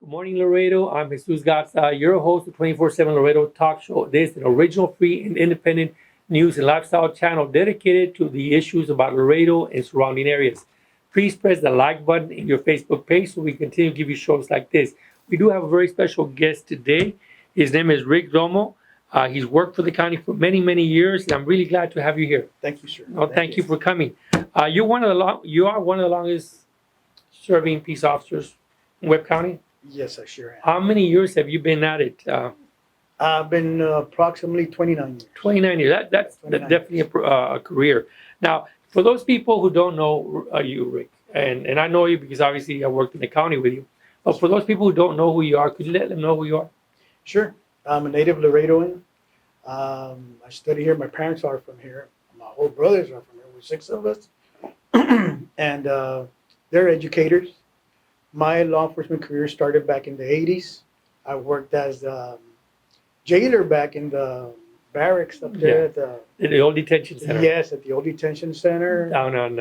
Good morning, Laredo. I'm Jesus Garza, your host of 24/7 Laredo Talk Show. This is an original, free, and independent news and lifestyle channel dedicated to the issues about Laredo and surrounding areas. Please press the like button in your Facebook page so we continue to give you shows like this. We do have a very special guest today. His name is Rick Romo. He's worked for the county for many, many years, and I'm really glad to have you here. Thank you, sir. Well, thank you for coming. You are one of the longest serving peace officers in Webb County. Yes, I sure am. How many years have you been at it? I've been approximately 29 years. 29 years. That's 29 definitely a career. Now, for those people who don't know you, Rick, and I know you because obviously I worked in the county with you, but for those people who don't know who you are, could you let them know who you are? Sure. I'm a native Laredoan. I study here. My parents are from here. My whole brothers are from here. We're 6 of us. And they're educators. My law enforcement career started back in the 80s. I worked as jailer back in the barracks up there at the In the old detention center. Yes, at the old detention center. Down on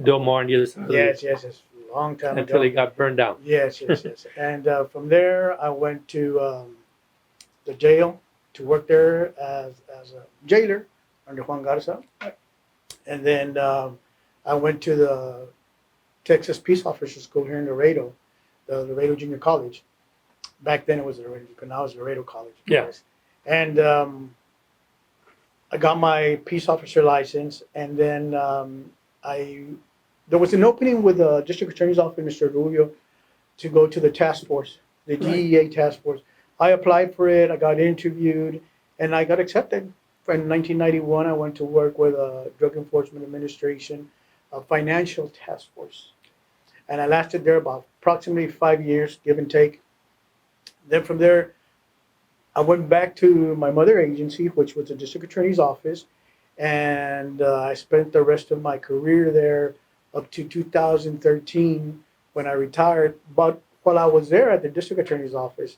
Del Mar on the other side. Yes, a long time ago. Until it got burned down. Yes. And from there, I went to the jail to work there as a jailer under Juan Garza. And then I went to the Texas Peace Officer School here in Laredo, the Laredo Junior College. Back then it was Laredo, now it's Laredo College. Yes. And I got my peace officer license, and then there was an opening with the district attorney's office, Mr. Rubio, to go to the task force, the DEA task force. I applied for it, I got interviewed, and I got accepted. In 1991, I went to work with a Drug Enforcement Administration, a financial task force. And I lasted there about approximately 5 years, give and take. Then from there, I went back to my mother agency, which was the district attorney's office, and I spent the rest of my career there up to 2013 when I retired. But while I was there at the district attorney's office,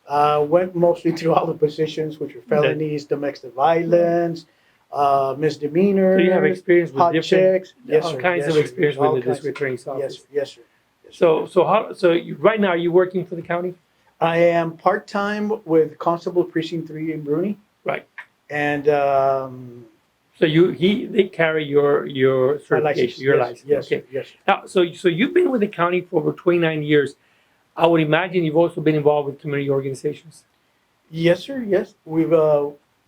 I went mostly through all the positions, which were felonies, domestic violence, misdemeanors. So you have experience with hot different, checks. Yes, all sir. kinds Yes, of sir. experience All with the kinds. district attorney's office. Yes, sir. Yes, sir. So right now, are you working for the county? I am part-time with Constable Precinct 3 in Bruni. Right. And So they carry your certification, your license. Yes, Okay. yes. Now, so you've been with the county for over 29 years. I would imagine you've also been involved with community organizations. Yes, sir. Yes, we've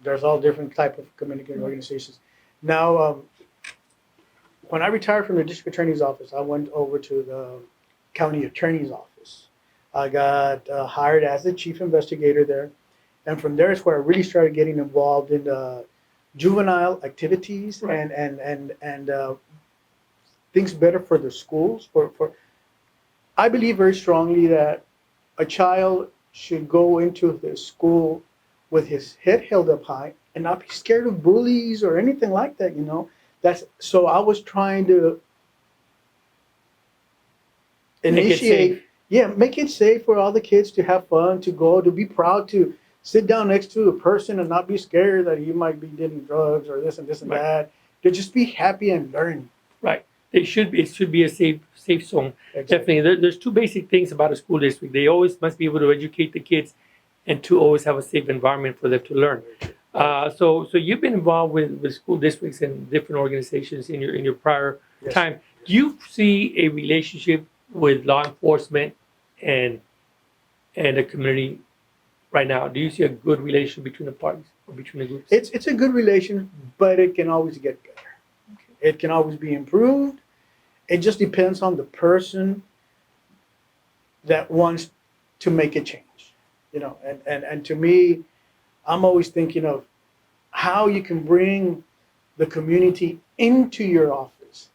there's all different type of community organizations. Now, when I retired from the district attorney's office, I went over to the county attorney's office. I got hired as the chief investigator there, and from there is where I really started getting involved in juvenile activities and things better for the schools. I believe very strongly that a child should go into the school with his head held up high and not be scared of bullies or anything like that, so I was trying to initiate, make it safe for all the kids to have fun, to go, to be proud, to sit down next to a person and not be scared that he might be dealing drugs or this and that, to just be happy and learn. Right. It should be a safe zone. Exactly. Definitely. There's two basic things about a school district. They always must be able to educate the kids and to always have a safe environment for them to learn. So you've been involved with school districts and different organizations in your prior time. Do you see a relationship with law enforcement and the community right now? Do you see a good relation between the parties or between the groups? It's a good relation, but it can always get better. Okay. It can always be improved. It just depends on the person that wants to make a change, and to me, I'm always thinking of how you can bring the community into your office,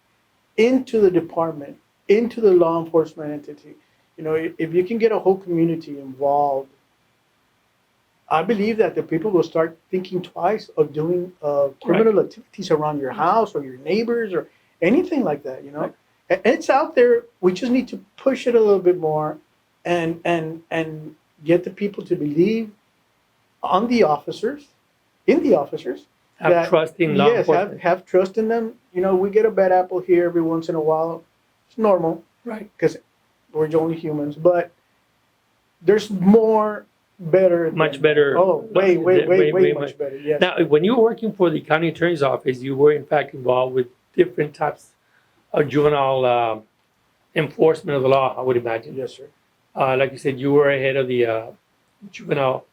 into the department, into the law enforcement entity. If you can get a whole community involved, I believe that the people will start thinking twice of doing criminal activities around your house or your neighbors or anything like that. Right. It's out there. We just need to push it a little bit more, and get the people to believe on the officers, Have trust in law enforcement. Yes, have trust in them. We get a bad apple here every once in a while. It's normal, right? Because we're only humans. But there's more better. Much than- better. Oh, way much. much better. Yes. Now, when you were working for the county attorney's office, you were in fact involved with different types of juvenile enforcement of the law, I would imagine. Yes, sir. Like you said, you were ahead of the juvenile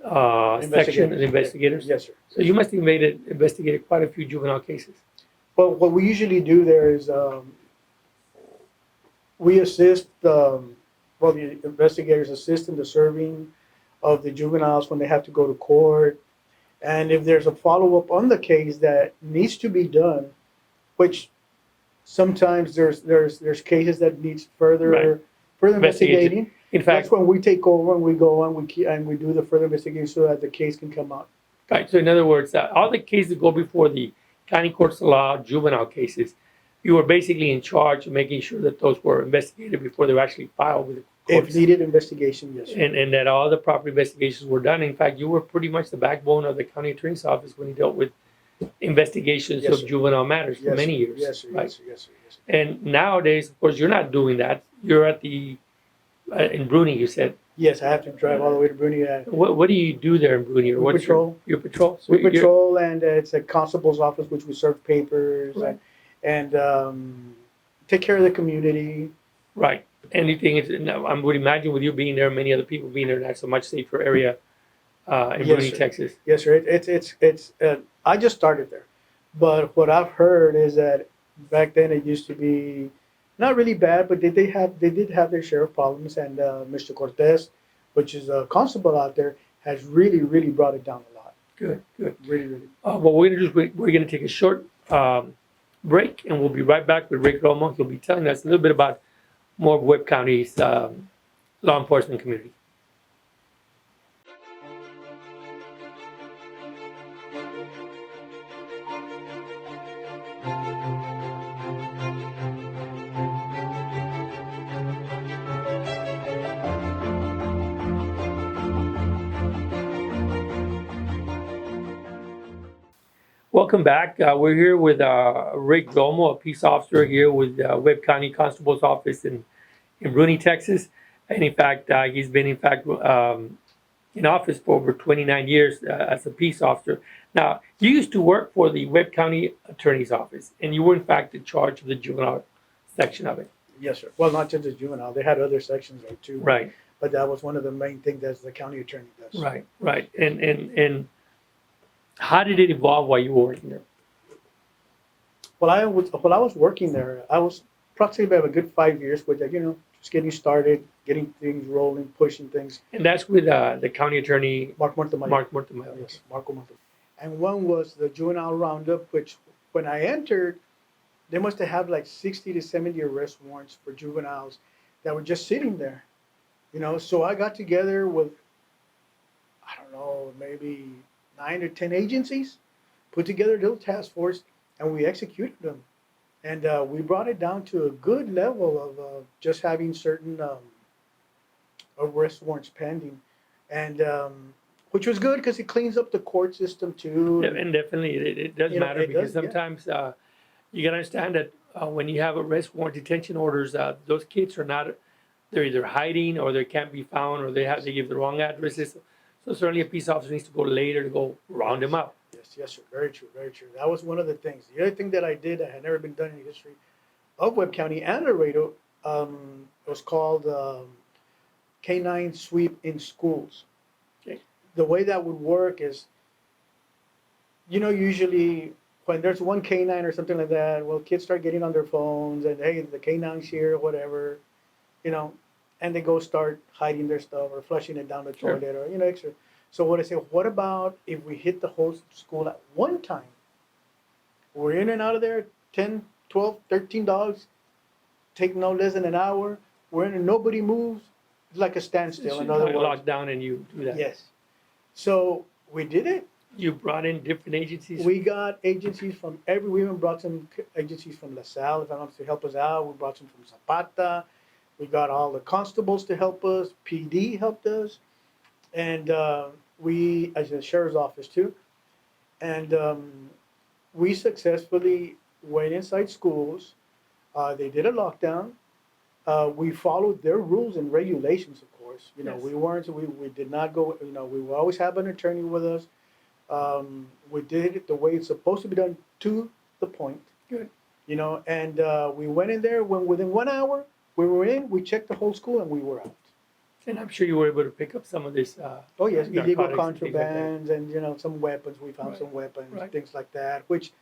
section of investigators. Yes, sir. So you must have investigated quite a few juvenile cases. Well, what we usually do there is we assist, the investigators assist in the serving of the juveniles when they have to go to court. And if there's a follow-up on the case that needs to be done, which sometimes there's cases that needs further Right. further Investigation. investigating. In fact, That's when we take over and we go and we do the further investigation so that the case can come out. right. So in other words, all the cases that go before the county courts of law, juvenile cases, you were basically in charge of making sure that those were investigated before they were actually filed with the If courts. needed investigation, yes, sir. And that all the proper investigations were done. In fact, you were pretty much the backbone of the county attorney's office when he dealt with investigations Yes, of sir. juvenile matters for Yes, many sir. years. Yes, sir. Right? Yes, sir. Yes, sir. Yes, sir. And nowadays, of course, you're not doing that. You're at the in Bruni. You said. Yes, I have to drive all the way to Bruni. What do you do there in Bruni? Or We what's patrol. your patrol? So We you're- patrol, and it's a constable's office, which we serve papers Right. and take care of the community. Right. Anything is. Now, I would imagine with you being there, many other people being there, that's a much safer area in Yes, Bruni, sir. Texas. Yes, sir. It's. I just started there, but what I've heard is that back then it used to be not really bad, but they did have their share of problems, and Mr. Cortez, which is a constable out there, has really brought it down a lot. Good. Good. Really. What we're gonna do is we're gonna take a short break, and we'll be right back with Rick Romo. He'll be telling us a little bit about more of Webb County's law enforcement community. Welcome back. We're here with Rick Romo, a peace officer here with Webb County Constable's Office in Bruni, Texas. And in fact, he's been in office for over 29 years as a peace officer. Now, you used to work for the Webb County Attorney's Office, and you were in fact in charge of the juvenile section of it. Yes, sir. Well, not just the juvenile; they had other sections there too. Right, But that was one of the main things that the county attorney does. right. And how did it evolve while you were working there? While I was working there, I was approximately about a good 5 years with just getting started, getting things rolling, pushing things. And that's with the county attorney, Mark Montemayor. Mark Mortemayor. Yes, Marco Montemayor. And one was the juvenile roundup, which when I entered, they must have had like 60 to 70 arrest warrants for juveniles that were just sitting there. So I got together with, I don't know, maybe 9 or 10 agencies, put together a little task force, and we executed them. And we brought it down to a good level of just having certain arrest warrants pending, and which was good because it cleans up the court system too. And definitely, it does matter it because does, yeah. sometimes you gotta understand that when you have arrest warrant detention orders, those kids are not, they're either hiding or they can't be found or they give the wrong addresses. So certainly a peace officer needs to go later to go round them up. Yes, sir. Very true, very true. That was one of the things. The other thing that I did that had never been done in the history of Webb County and Laredo, it was called Canine Sweep in Schools. Okay. The way that would work is, usually when there's one canine or something like that, well, kids start getting on their phones and, hey, the canine's here, whatever, and they go start hiding their stuff or flushing it down the Sure. toilet or, extra. So what I say, what about if we hit the whole school at one time? We're in and out of there, 10, 12, 13 dogs, take no less than an hour. We're in and nobody moves. It's like a standstill, in other words. Lock down and you do that. Yes. So we did it. You brought in different agencies. We got agencies from we even brought some agencies from LaSalle, if I want to help us out. We brought some from Zapata. We got all the constables to help us. PD helped us. And we, as the sheriff's office too. And we successfully went inside schools. They did a lockdown. We followed their rules and regulations, of course. course. You know, Yes. we did not go, you know, we will always have an attorney with us. We did it the way it's supposed to be done to the point. Good. You know, and we went in there when within 1 hour we were in, we checked the whole school and we were out. And I'm sure you were able to pick up some of this. Oh yes, illegal Narcotics and things like that. contrabands and you know some weapons. We found Right, some weapons, right. things like that. Which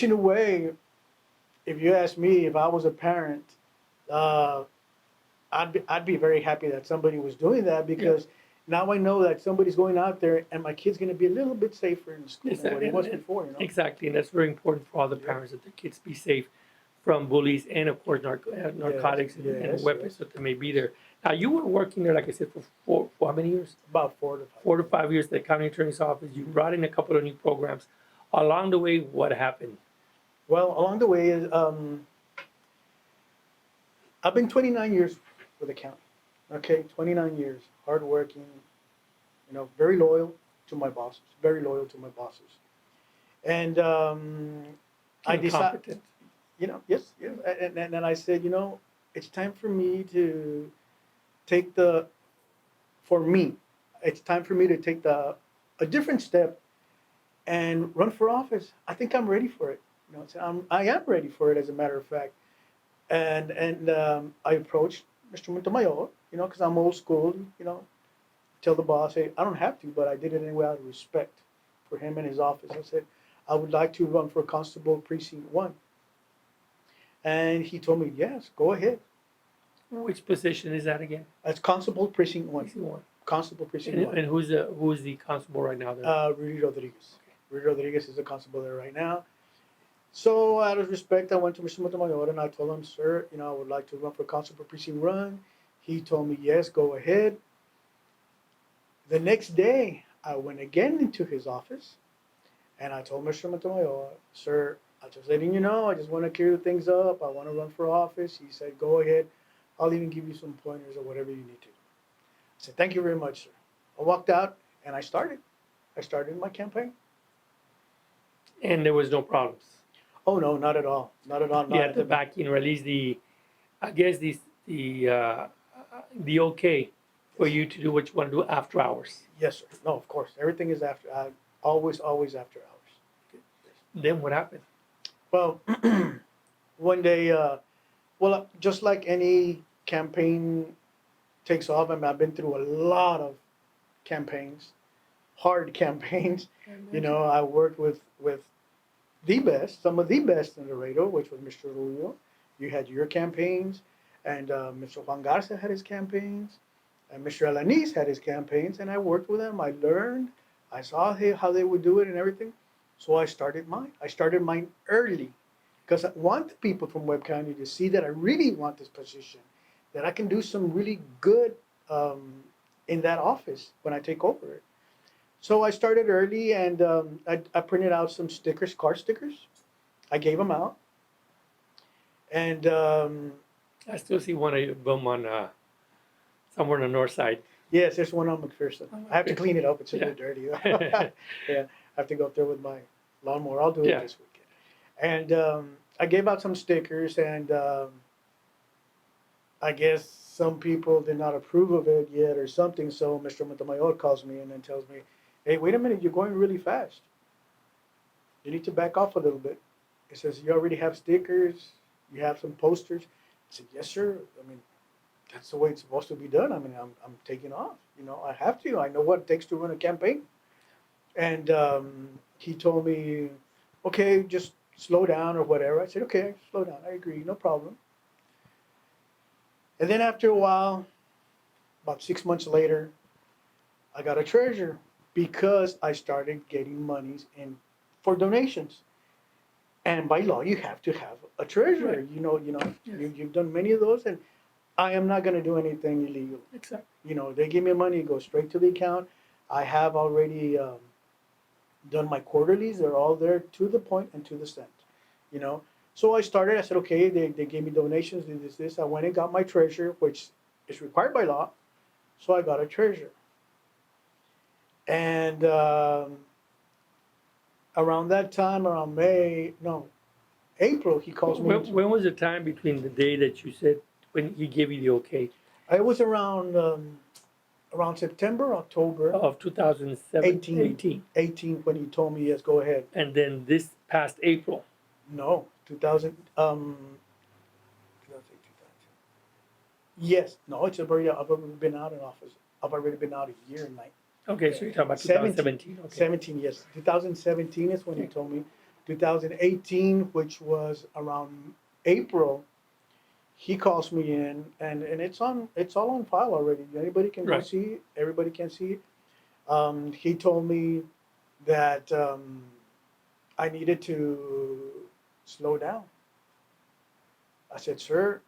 in a way, if you ask me, if I was a parent, uh, I'd be very happy that somebody was doing that because now I know that somebody's going out there and my kid's going to be a little bit safer in school than what he was before. You know. Exactly, and that's very important for all the Yeah. parents that their kids be safe from bullies and of course narcotics and yes, weapons yes. that may be there. Now you were working there, like I said, for how many years? About 4 to 5. 4 to 5 years at the county attorney's office. You brought in a couple of new programs. Along the way, what happened? Well, along the way, I've been 29 years with the county. Okay, 29 years, hardworking, you know, very loyal to my bosses, very loyal to my bosses. And I decided, Incompetent. you know, yes, yes. And I said, you know, it's time for me to take for me, it's time for me to take a different step and run for office. I think I'm ready for it. You know, so I am ready for it, as a matter of fact. And I approached Mr. Montemayor, you know, because I'm old school, you know, tell the boss, hey, I don't have to, but I did it anyway out of respect for him and his office. I said, I would like to run for Constable Precinct 1. And he told me, yes, go ahead. Which position is that again? That's Constable Precinct 1. Easy one. Constable Precinct And, 1. and who's the constable right now there? Rudy Rodriguez. Rudy Rodriguez is the constable there right now. So out of respect, I went to Mr. Montemayor and I told him, sir, you know, I would like to run for Constable Precinct 1. He told me, yes, go ahead. The next day, I went again into his office and I told Mr. Montemayor, sir, I'm just letting you know, I just want to clear things up. I want to run for office. He said, go ahead. I'll even give you some pointers or whatever you need to. I said, thank you very much, sir. I walked out and I started. I started my campaign. And there was no problems. Oh, no, not at all. Not at all. You had the backing, or at least I guess the okay for you to do what you want to do after hours. Yes, sir. No, of course. Everything is after, always after hours. Then what happened? Well, one day, well, just like any campaign takes off, I mean, I've been through a lot of campaigns, hard campaigns. You know, I worked with the best, some of the best in Laredo, which was Mr. Rubio. You had your campaigns, and Mr. Juan Garza had his campaigns, and Mr. Alanis had his campaigns, and I worked with them. I learned, I saw how they would do it and everything. So I started mine. I started mine early because I want the people from Webb County to see that I really want this position, that I can do some really good in that office when I take over it. So I started early and I printed out some stickers, car stickers. I gave them out. And I still see one of them on somewhere on the north side. yes, there's one on McPherson. I have to clean it up. It's a Yeah. bit dirty. Yeah, I have to go up there with my lawnmower. I'll do it Yeah. this weekend. And I gave out some stickers and I guess some people did not approve of it yet or something. So Mr. Montemayor calls me and then tells me, hey, wait a minute, you're going really fast. You need to back off a little bit. He says, you already have stickers, you have some posters. I said, yes, sir. I mean, that's the way it's supposed to be done. I mean, I'm taking off. You know, I have to. I know what it takes to run a campaign. And he told me, okay, just slow down or whatever. I said, okay, slow down. I agree, no problem. And then after a while, about 6 months later, I got a treasurer because I started getting monies in for donations. And by law, you have to have a treasurer. Right. Yes. You've done many of those, and I am not going to do anything illegal. Exactly. You know, they give me money, it goes straight to the account. I have already done my quarterlies; they're all there to the point and to the cent. You know, so I started. I said, okay, they gave me donations, this. I went and got my treasurer, which is required by law. So I got a treasurer. And around that time, around April, he calls me. When was the time between the day that you said when he gave you the okay It was around September, October of 2018. 18 when he told me, yes, go ahead. And then this past April. No, 2000, 2008, 2000. Yes, no, it's already, I've already been out in office. I've already been out a year and night. Okay, so you're talking about 2017. Okay. 17, yes. 2017 is when he told me. 2018, which was around April, he calls me in, and it's all on file already. Anybody can go Right. see it. Everybody can see it. He told me that I needed to slow down. I said, sir,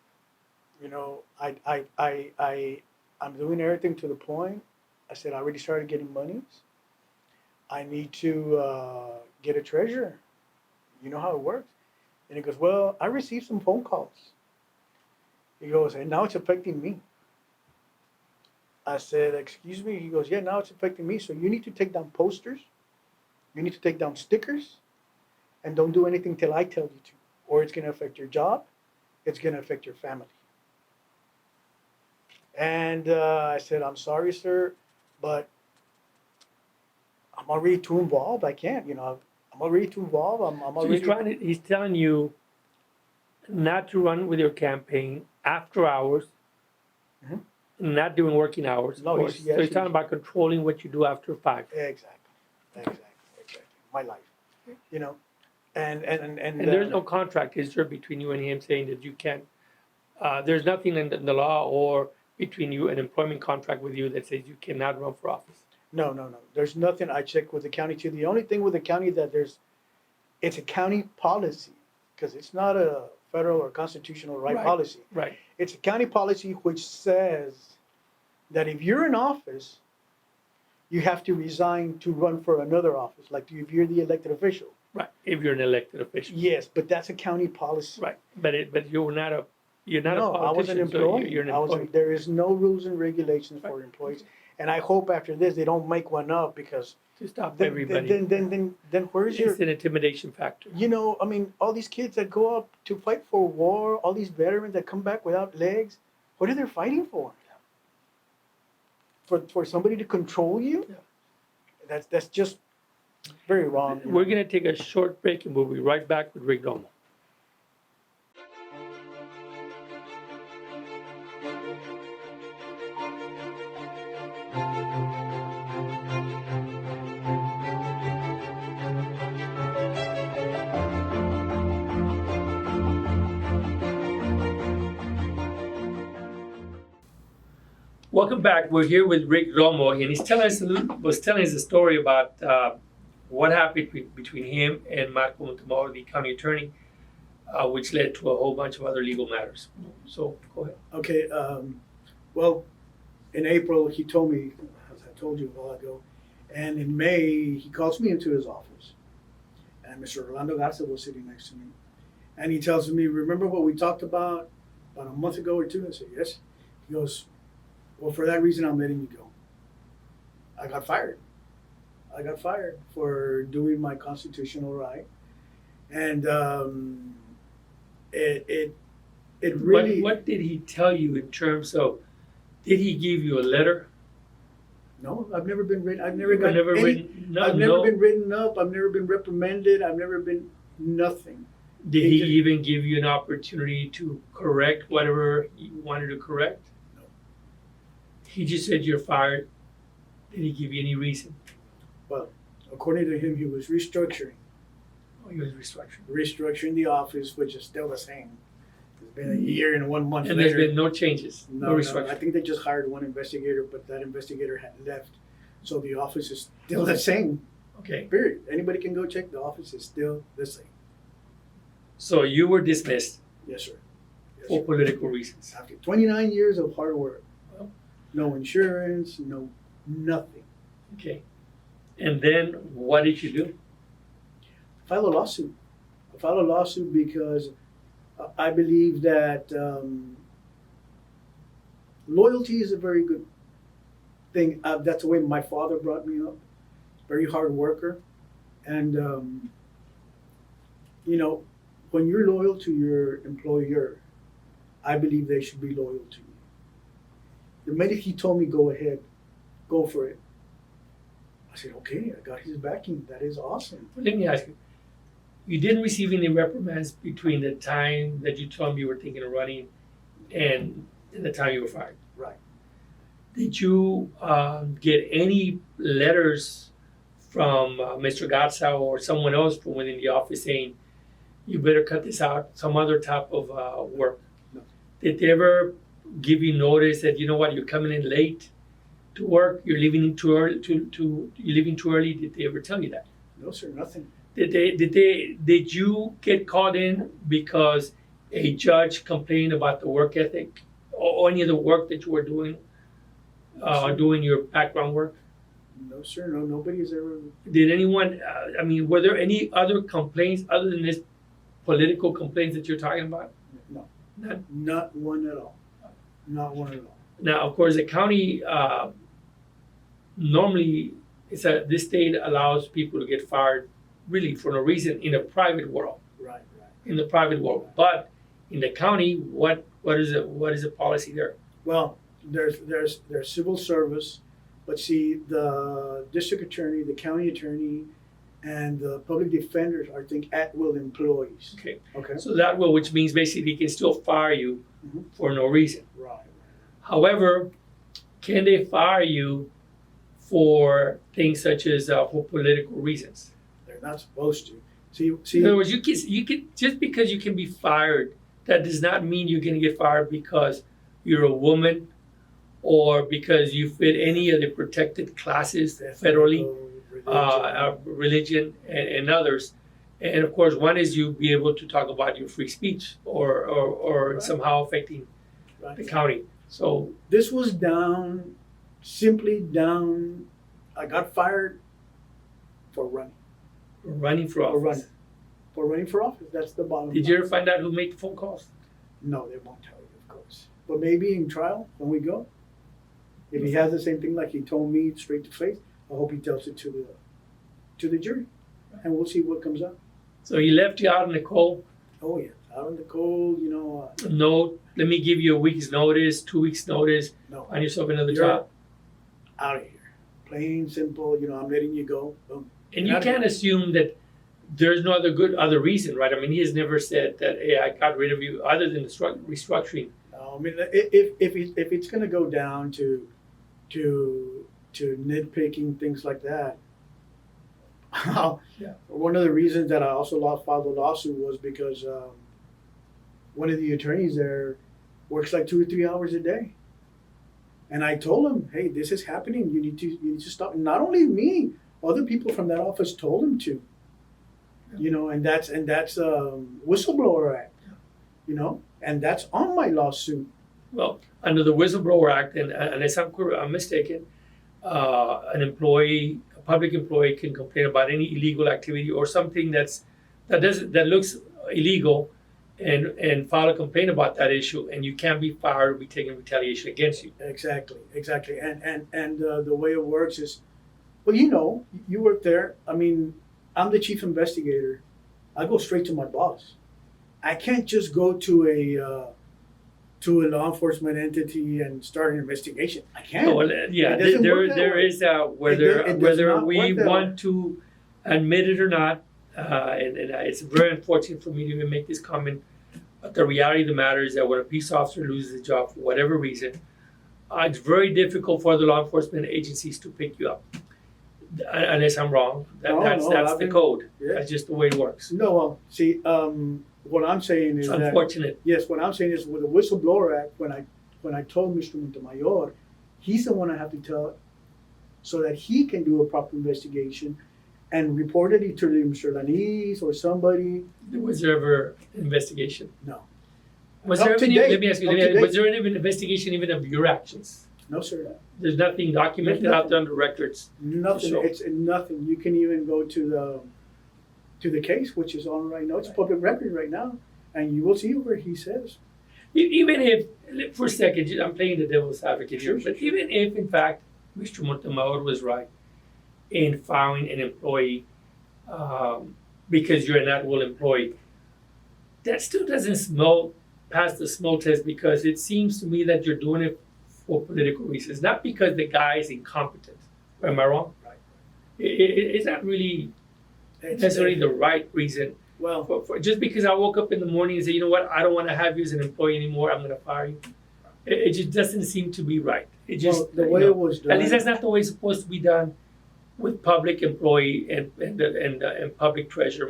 you know, I'm doing everything to the point. I said, I already started getting monies. I need to get a treasurer. You know how it works. And he goes, well, I received some phone calls. He goes, and now it's affecting me. I said, excuse me? He goes, yeah, now it's affecting me. So you need to take down posters. You need to take down stickers. And don't do anything till I tell you to. Or it's going to affect your job. It's going to affect your family. And I said, I'm sorry, sir, but I'm already too involved. I can't, I'm already too involved. I'm So he's already. he's telling you not to run with your campaign after hours, Mhm. not doing working hours. No, Of course. yes, So he's talking about controlling what you do after 5. Exactly. My life, you know, and And there's no contract, is there, between you and him saying that you can't, there's nothing in the law or between you, an employment contract with you that says you cannot run for office. no. There's nothing. I checked with the county too. The only thing with the county that it's a county policy because it's not a federal or constitutional right policy. Right. It's a county policy which says that if you're in office, you have to resign to run for another office, like if you're the elected official. Right. If you're an elected official. Yes, but that's a county policy. Right. But you're not a No, I was an politician, so employee. you're an employee. There is no rules and regulations for employees. And I hope after this, they don't make one up because To stop then, everybody. then where's your, It's an intimidation factor. I mean, all these kids that go up to fight for war, all these veterans that come back without legs, what are they fighting for? For somebody to control you? Yeah. That's just very wrong. We're going to take a short break and we'll be right back with Rick Romo. Welcome back. We're here with Rick Romo, and he's was telling us a story about what happened between him and Marco Montemor, the county attorney, which led to a whole bunch of other legal matters. So go ahead. Okay, well, in April, he told me, as I told you a while ago, and in May, he calls me into his office. And Mr. Orlando Garza was sitting next to me. And he tells me, remember what we talked about a month ago or two? I said, yes. He goes, well, for that reason, I'm letting you go. I got fired. I got fired for doing my constitutional right. And it really. What did he tell you in terms of? Did he give you a letter? No, I've never been written. I've never You've got never any. written. No, I've never no. been written up. I've never been reprimanded. I've never been nothing. Did He he just- even give you an opportunity to correct whatever you wanted to correct? No. He just said you're fired. Did he give you any reason? Well, according to him, he was restructuring He was restructuring. the office, which is still the same. It's been a year and 1 month And later. there's been no changes, no No, restructuring. I think they just hired one investigator, but that investigator had left, so the office is still the same. Okay, Period. Anybody can go check. The office is still the same. so you were dismissed Yes, sir. Yes, for sir. political reasons. After 29 years of hard work, Well. no insurance, no nothing. Okay, and then what did you do? File a lawsuit. I filed a lawsuit because I believe that loyalty is a very good thing. That's the way my father brought me up. Very hard worker, and when you're loyal to your employer, I believe they should be loyal to you. The minute he told me, go ahead, go for it, I said, okay, I got his backing. That is awesome. Let me ask you, you didn't receive any reprimands between the time that you told me you were thinking of running and the time you were fired? Right. Did you get any letters from Mr. Gatsa or someone else from within the office saying, you better cut this out, some other type of work? No. Did they ever give you notice that, you know what, you're coming in late to work, you're leaving too early, you're leaving too early? Did they ever tell you that? No, sir, nothing. Did you get called in because a judge complained about the work ethic or any of the work that you were doing, doing your background work? No, sir, no, nobody's ever. Did anyone, were there any other complaints other than this political complaints that you're talking about? No. None? Not one at all. Not one at all. Now, of course, the county normally, this state allows people to get fired really for no reason in the private world. Right, right. In the private world, but in the county, what is the policy there? Well, there's civil service, but see, the district attorney, the county attorney, and the public defenders are, I think, at-will employees. Okay, Okay. so that will, which means basically they can still fire you Mhm. for no reason. Right. However, can they fire you for things such as for political reasons? They're not supposed to. In See. other words, you can just because you can be fired, that does not mean you're going to get fired because you're a woman or because you fit any of the protected classes federally, religion, and others. And of course, one is you be able to talk about your free speech or Right. somehow affecting Right. the county. So This was simply down. I got fired for running. running for For office. running. For running for office. That's the bottom Did line. you ever find out who made the phone calls? No, they won't tell you, of course. But maybe in trial, when we go, if he has the same thing like he told me straight to face, I hope he tells it to the jury, and we'll see what comes out. So he left you out in the cold. Oh yeah, out in the cold, No, let me give you a week's notice, 2 weeks notice, no, find yourself another You're job. out of here. Plain simple, I'm letting you go. Boom. And you Not- can't assume that there's no other reason, right? I mean, he has never said that, hey, I got rid of you, other than the restructuring. I mean, if it's gonna go down to nitpicking things like that. Yeah. One of the reasons that I also filed a lawsuit was because one of the attorneys there works like 2 or 3 hours a day, and I told him, "Hey, this is happening. You need to stop." And not only me, other people from that office told him to. And that's Whistleblower Act. And that's on my lawsuit. Well, under the Whistleblower Act, and unless I'm mistaken, a public employee can complain about any illegal activity or something that looks illegal, and file a complaint about that issue, and you can't be fired or be taken retaliation against you. Exactly. And the way it works is, well, you work there. I mean, I'm the chief investigator. I go straight to my boss. I can't just go to a law enforcement entity and start an investigation. I can't. So, yeah, It doesn't work that there way. is It does whether not we work that want to admit it or not, and it's very unfortunate for me to even make this comment. But the reality of the matter is that when a police officer loses his job for whatever reason, it's very difficult for the law enforcement agencies to pick you up. Unless I'm wrong, that's the code. Yeah. That's just the way it works. No, well, see, what I'm saying It's is that unfortunate. yes, what I'm saying is with the Whistleblower Act, when I told Mr. Montemayor, he's the one I have to tell, so that he can do a proper investigation, and report it either to Mr. Lanis or somebody. Was there ever an investigation? No. Was Up there to any? date. Let me ask you. Up to Was date. there any investigation even of your actions? No, sir. There's nothing documented There's out there on the records. Nothing. Sure. It's nothing. You can even go to the case, which is on right now. It's public record right now, and you will see where he says. Even if, for a second, I'm playing the devil's advocate here, but even if, in fact, Mr. Montemayor was right in firing an employee because you're an at-will employee, that still doesn't pass the smell test, because it seems to me that you're doing it for political reasons, not because the guy is incompetent. Am I wrong? Right. It's not really necessarily the right reason. Well, Just because I woke up in the morning and say, you know what, I don't want to have you as an employee anymore, I'm going to fire you. It just doesn't seem to be right. It just the way it was done. at least that's not the way it's supposed to be done with public employee and public treasure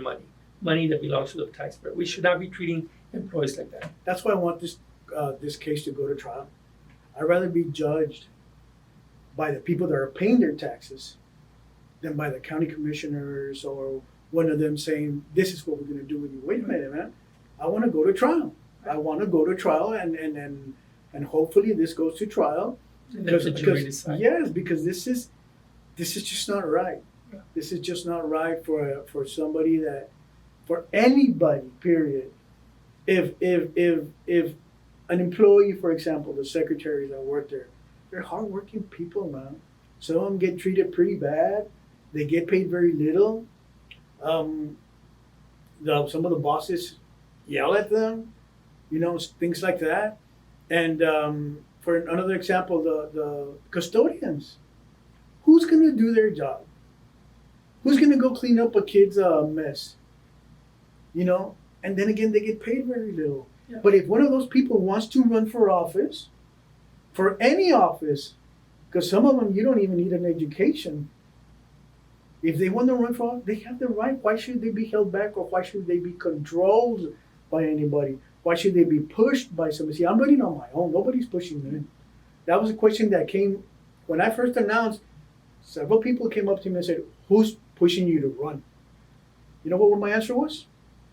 money that belongs to the taxpayer. We should not be treating employees like that. That's why I want this case to go to trial. I'd rather be judged by the people that are paying their taxes than by the county commissioners or one of them saying, this is what we're going to do with you. Wait a minute, man. I want to go to trial. I want to go to trial and hopefully this goes to trial. And let the jury decide. Yes, because this is just not right. Yeah. This is just not right for somebody for anybody, period. If an employee, for example, the secretaries that work there, they're hardworking people, man. Some of them get treated pretty bad. They get paid very little. Some of the bosses yell at them, things like that. And for another example, the custodians. Who's going to do their job? Who's going to go clean up a kid's mess? And then again, they get paid very little. Yeah. But if one of those people wants to run for office, for any office, because some of them you don't even need an education. If they want to run for office, they have the right. Why should they be held back, or why should they be controlled by anybody? Why should they be pushed by somebody? See, I'm running on my own. Nobody's pushing me. That was a question that came when I first announced. Several people came up to me and said, "Who's pushing you to run?" You know what my answer was?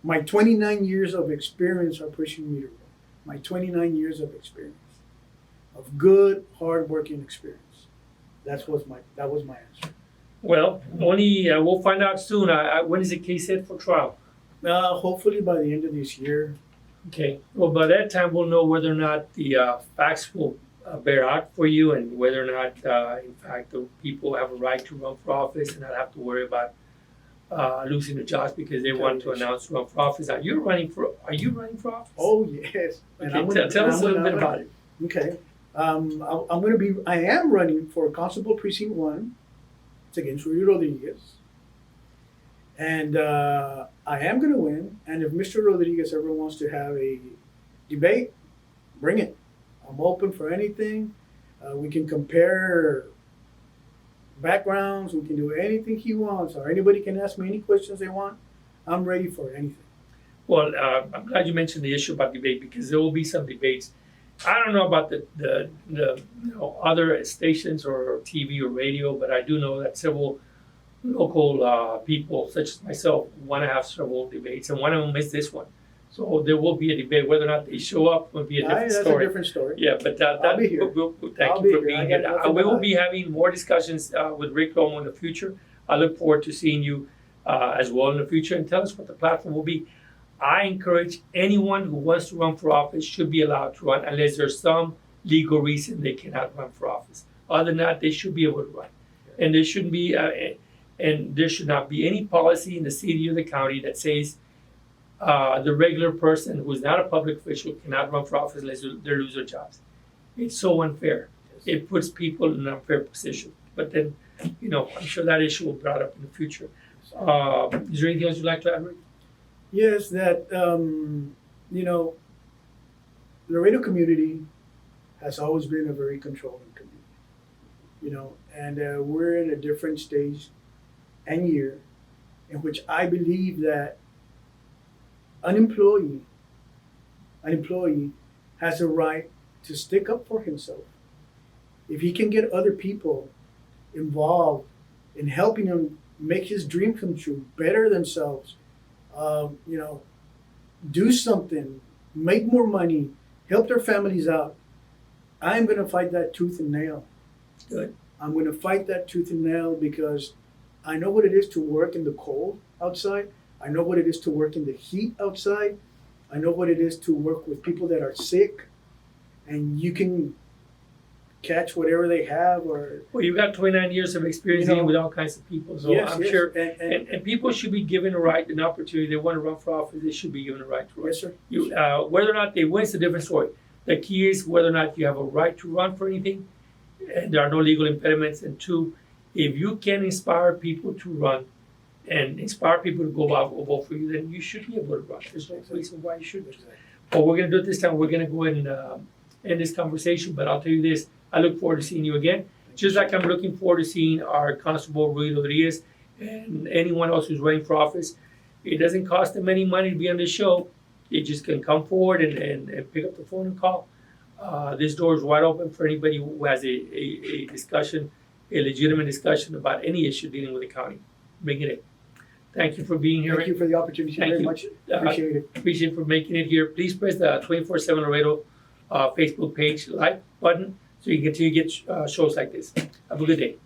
My 29 years of experience are pushing me to run. My 29 years of experience, of good, hard-working experience. That was my answer. Well, only we'll find out soon. When is the case set for trial? Hopefully by the end of this year. Okay. Well, by that time, we'll know whether or not the facts will bear out for you, and whether or not, in fact, the people have a right to run for office and not have to worry about losing their jobs because they want to announce to run for office. Are you running for office? Oh yes. Okay, tell us a little bit about it. Okay. I am running for Constable Precinct 1. It's against Rudy Rodriguez. And I am going to win. And if Mr. Rodriguez ever wants to have a debate, bring it. I'm open for anything. We can compare backgrounds. We can do anything he wants, or anybody can ask me any questions they want. I'm ready for anything. Well, I'm glad you mentioned the issue about debate, because there will be some debates. I don't know about the other stations or TV or radio, but I do know that several local people, such as myself, want to have several debates, and one of them is this one. So there will be a debate. Whether or not they show up will be a different That's story. a different story. Yeah, but I'll be here. Thank you for being here. We will be having more discussions with Rick Romo in the future. I look forward to seeing you as well in the future, and tell us what the platform will be. I encourage anyone who wants to run for office should be allowed to run, unless there's some legal reason they cannot run for office. Other than that, they should be able to run, and there shouldn't be and there should not be any policy in the city or the county that says the regular person who is not a public official cannot run for office unless they lose their jobs. It's so unfair. It puts people in an unfair position. But then, I'm sure that issue will be brought up in the future. Is there anything else you'd like to add, Rick? Yes, that Laredo community has always been a very controlling community. And we're in a different stage and year in which I believe that an employee has a right to stick up for himself. If he can get other people involved in helping him make his dream come true, better themselves, do something, make more money, help their families out, I'm going to fight that tooth and nail. Good. I'm going to fight that tooth and nail because I know what it is to work in the cold outside. I know what it is to work in the heat outside. I know what it is to work with people that are sick, and you can catch whatever they have. Or Well, you've got 29 years of experience dealing with all kinds of people, so Yes, I'm yes. sure. And And people should be given a right, an opportunity. They want to run for office, they should be given a right to run. yes, sir. Whether or not they win is a different story. The key is whether or not you have a right to run for anything, and there are no legal impediments. And two, if you can inspire people to run and inspire people to go out and vote for you, then you should be able to run. There's no reason why you shouldn't. But we're gonna do it this time. We're gonna go ahead and end this conversation. But I'll tell you this: I look forward to seeing you again. Just like I'm looking forward to seeing our Constable Ruy Rodriguez and anyone else who's running for office. It doesn't cost them any money to be on the show. You just can come forward and pick up the phone and call. This door is wide open for anybody who has a discussion, a legitimate discussion about any issue dealing with the county. Bring it in. Thank you for being here. Thank you for the opportunity Thank very you. much. Appreciate it. Appreciate for making it here. Please press the 24/7 Laredo Facebook page like button so you get shows like this. Have a good day.